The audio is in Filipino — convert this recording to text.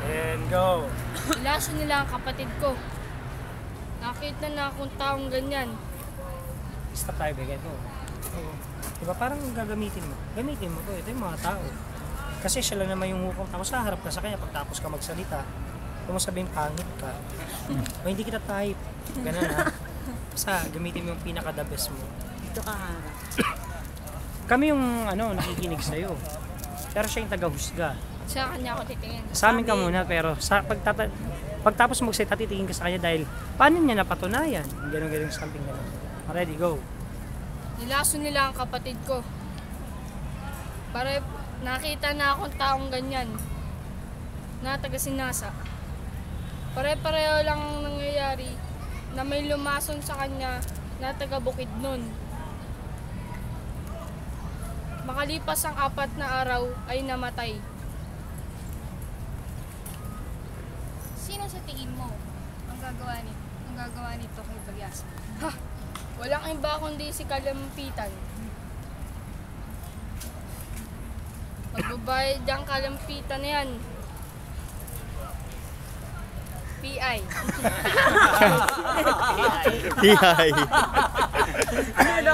And go. Ilaso nila ang kapatid ko. Nakita na akong taong ganyan. Stop tayo, bigyan ko. Diba parang gagamitin mo? Gamitin mo to. Ito yung mga tao. Kasi siya lang naman yung hukom. Tapos haharap ka sa kanya pagtapos ka magsalita. Kung mo sabihin pangit ka. O hindi kita type. Ganun ha. Basta gamitin mo yung pinaka-the best mo. Dito ka harap. Kami yung nakikinig sa'yo. Pero siya yung taga-husga. Sa kanya ako titingin. Sa amin ka muna pero pagtapos magsalita titingin ka sa kanya dahil paano niya napatunayan? Ganun something ganun. Ready, go. Nilaso nila ang kapatid ko. Para nakita na akong taong ganyan. Na taga Sinasa. Pare-pareho lang ang nangyayari na may lumason sa kanya na taga Bukidnon. Makalipas ang 4 na araw ay namatay. Sino sa tingin mo ang gagawa nito kay Balyas? Ha! Walang iba kundi si Kalampitan. Magbabayad ang Kalampitan na yan. PI. Hihay. Ano na